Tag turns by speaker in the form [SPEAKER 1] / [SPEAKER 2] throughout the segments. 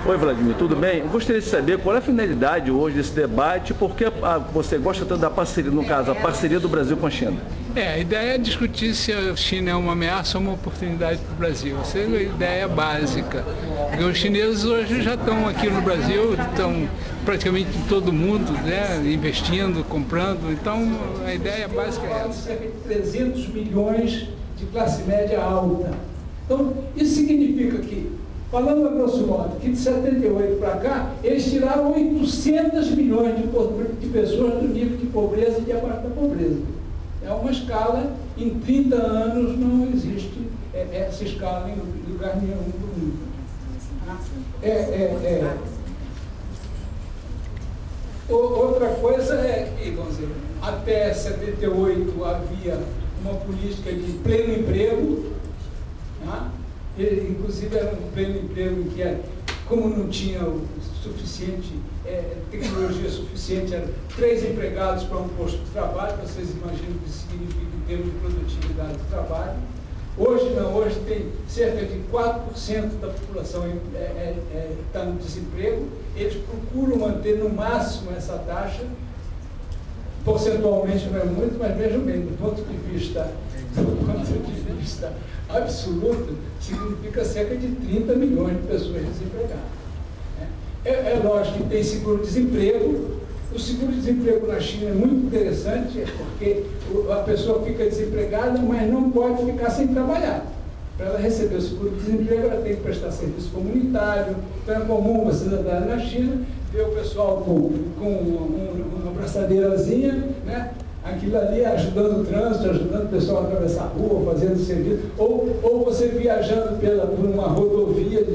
[SPEAKER 1] Oi, Vladimir, tudo bem? Eu gostaria de saber qual é a finalidade hoje desse debate, por que você gosta tanto da parceria, no caso, a parceria do Brasil com a China?
[SPEAKER 2] A ideia é discutir se a China é uma ameaça ou uma oportunidade para o Brasil. Essa é a ideia básica. Porque os chineses hoje já estão aqui no Brasil, estão praticamente em todo mundo, né, investindo, comprando. Então, a ideia básica é essa.
[SPEAKER 3] Cerca de 300 milhões de classe média alta. Então, isso significa que, falando a grosso modo, que de 78 para cá, eles tiraram 800 milhões de pessoas do nível de pobreza e de abaixo da pobreza. É uma escala, em 30 anos não existe essa escala em lugar nenhum do mundo. Outra coisa é que, vamos dizer, até 78 havia uma política de pleno emprego, tá? Inclusive era um pleno emprego em que, como não tinha o suficiente, tecnologia suficiente, eram 3 empregados para um posto de trabalho. Vocês imaginam o que isso significa em termos de produtividade do trabalho. Hoje não, hoje tem cerca de 4% da população está no desemprego. Eles procuram manter no máximo essa taxa, porcentualmente não é muito, mas vejam bem, do ponto de vista absoluto, significa cerca de 30 milhões de pessoas desempregadas. É lógico que tem seguro-desemprego. O seguro-desemprego na China é muito interessante, porque a pessoa fica desempregada, mas não pode ficar sem trabalhar. Para ela receber o seguro-desemprego, ela tem que prestar serviço comunitário. Então é comum uma cidadã na China ver o pessoal com uma braçadeirazinha, né? Aquilo ali ajudando o trânsito, ajudando o pessoal a atravessar a rua, fazendo serviço, ou você viajando por uma rodovia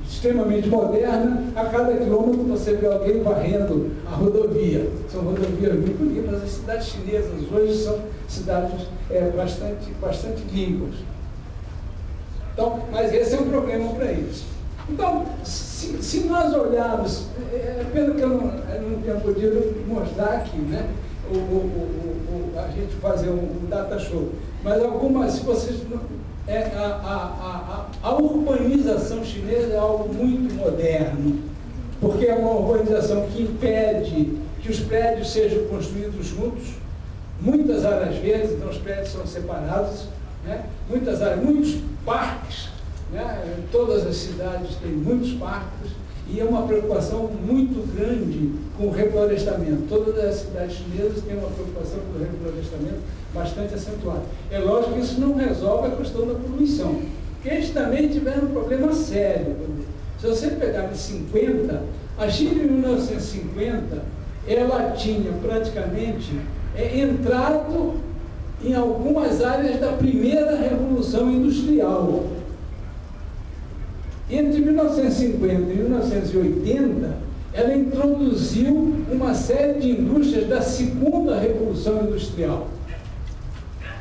[SPEAKER 3] extremamente moderna, a cada quilômetro você vê alguém varrendo a rodovia. São rodovias muito limpas. As cidades chinesas hoje são cidades bastante limpas. Então, mas esse é um problema para eles. Então, se nós olharmos, é pena que eu não tenha podido mostrar aqui, né? A gente fazer um data show, mas se vocês a urbanização chinesa é algo muito moderno, porque é uma urbanização que impede que os prédios sejam construídos juntos, muitas áreas verdes, então os prédios são separados, né? Muitas áreas, muitos parques, né? Todas as cidades têm muitos parques, e é uma preocupação muito grande com o reflorestamento. Todas as cidades chinesas têm uma preocupação com o reflorestamento bastante acentuada. É lógico que isso não resolve a questão da poluição, porque eles também tiveram um problema sério. Se você pegar de 50, a China em 1950, ela tinha praticamente entrado em algumas áreas da primeira revolução industrial. Entre 1950 e 1980, ela introduziu uma série de indústrias da segunda revolução industrial.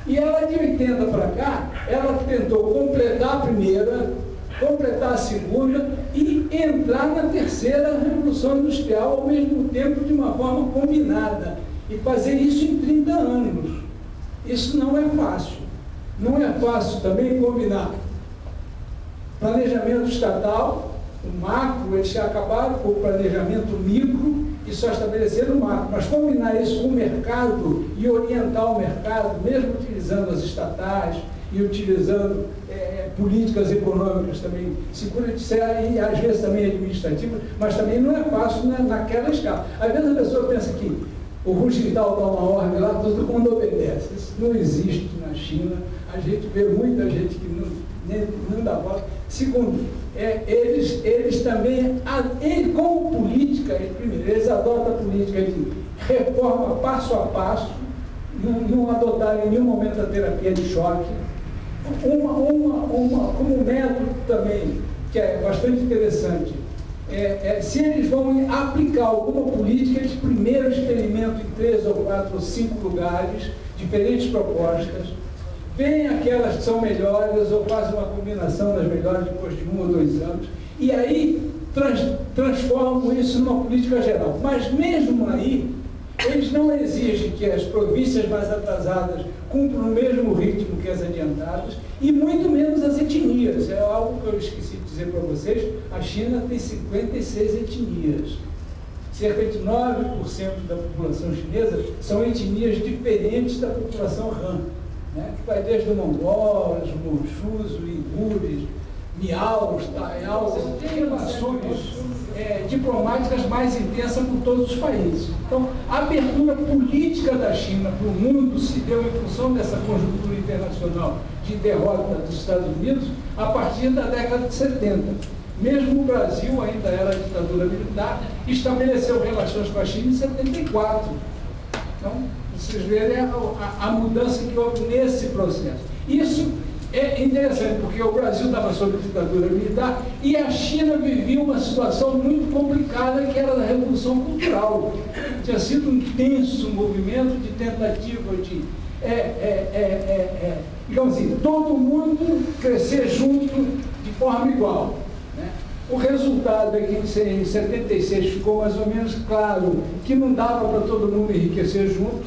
[SPEAKER 3] E ela, de 80 para cá, ela tentou completar a primeira, completar a segunda e entrar na terceira revolução industrial ao mesmo tempo, de uma forma combinada, e fazer isso em 30 anos. Isso não é fácil. Não é fácil também combinar planejamento estatal, o macro. Eles acabaram com o planejamento micro e só estabeleceram o macro, mas combinar isso com o mercado e orientar o mercado, mesmo utilizando as estatais e utilizando políticas econômicas também, seguras, e às vezes também administrativas, mas também não é fácil naquela escala. Às vezes a pessoa pensa que o Hu Jintao dá uma ordem lá, todo mundo obedece. Isso não existe na China. A gente vê muita gente que não dá bola. Segundo, eles também, como política, primeiro, eles adotam a política de reforma passo a passo, não adotaram em nenhum momento a terapia de choque. Como método também, que é bastante interessante, se eles vão aplicar alguma política, eles primeiro experimentam em 3 ou 4 ou 5 lugares, diferentes propostas, veem aquelas que são melhores ou fazem uma combinação das melhores depois de 1 ou 2 anos, e aí transformam isso numa política geral. Mas mesmo aí, eles não exigem que as províncias mais atrasadas cumpram o mesmo ritmo que as adiantadas, e muito menos as etnias. É algo que eu esqueci de dizer dizer para vocês, a China tem 56 etnias. Cerca de 9% da população chinesa são etnias diferentes da população Han, né? Que vai desde os mongols, manchus, uigures, miaus, taiaus, tem relações diplomáticas mais intensas com todos os países. Então, a abertura política da China para o mundo se deu em função dessa conjuntura internacional de derrota dos Estados Unidos a partir da década de 70. Mesmo o Brasil, ainda era ditadura militar, estabeleceu relações com a China em 74. Então, vocês verem a mudança que houve nesse processo. Isso é interessante, porque o Brasil estava sob ditadura militar e a China vivia uma situação muito complicada, que era da Revolução Cultural. Tinha sido um intenso movimento de tentativa de, digamos assim, todo mundo crescer junto de forma igual. Né? O resultado é que em 76 ficou mais ou menos claro que não dava para todo mundo enriquecer junto.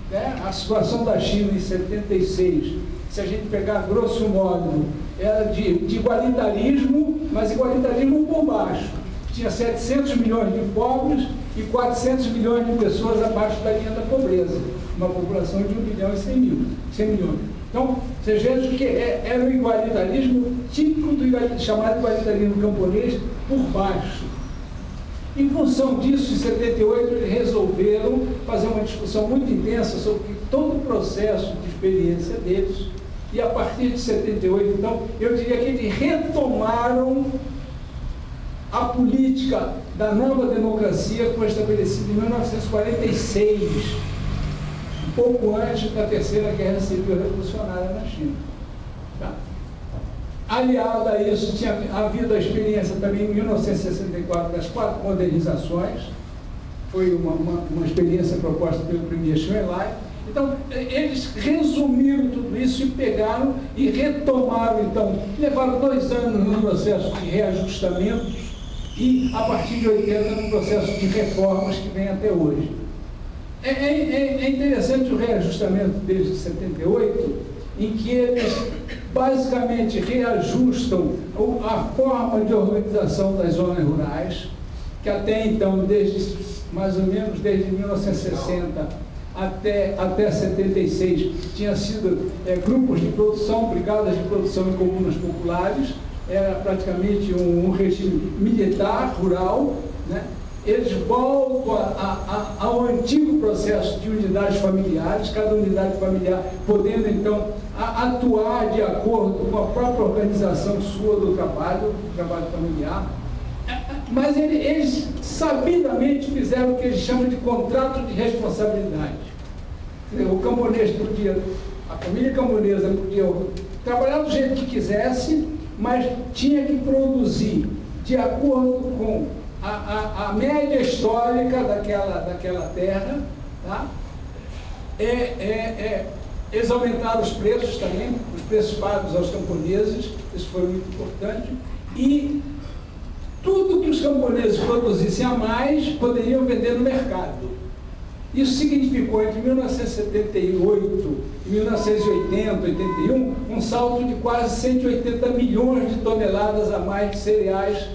[SPEAKER 3] Né? A situação da China em 76, se a gente pegar grosso modo, era de igualitarismo, mas igualitarismo por baixo. Tinha 700 milhões de pobres e 400 milhões de pessoas abaixo da linha da pobreza. Uma população de 1 bilhão e 100 milhões. Então, vocês vejam que era o igualitarismo típico do chamado igualitarismo camponês por baixo. Em função disso, em 78, eles resolveram fazer uma discussão muito intensa sobre todo o processo de experiência deles. E a partir de 78, então, eu diria que eles retomaram a política da nova democracia que foi estabelecida em 1946, um pouco antes da Terceira Guerra Civil Revolucionária na China. Tá? Aliado a isso, tinha havido a experiência também em 1964 das 4 modernizações, foi uma experiência proposta pelo premier Xu Enlai. Então, eles resumiram tudo isso e pegaram e retomaram, então, levaram 2 anos no processo de reajustamentos e, a partir de 80, no processo de reformas que vem até hoje. É interessante o reajustamento desde 78, em que eles basicamente reajustam a forma de organização das zonas rurais, que até então, mais ou menos desde 1960 até 76, tinha sido grupos de produção, brigadas de produção em comunas populares, era praticamente um regime militar, rural, né? Eles voltam ao antigo processo de unidades familiares, cada unidade familiar podendo, então, atuar de acordo com a própria organização sua do trabalho familiar. Mas eles sabidamente fizeram o que eles chamam de contrato de responsabilidade. O camponês podia, a família camponesa podia trabalhar do jeito que quisesse, mas tinha que produzir de acordo com a média histórica daquela terra. Tá? Eles aumentaram os preços também, os preços pagos aos camponeses, isso foi muito importante, e tudo que os camponeses produzissem a mais poderiam vender no mercado. Isso significou, entre 1978 e 1980, 81, um salto de quase 180 milhões de toneladas a mais de cereais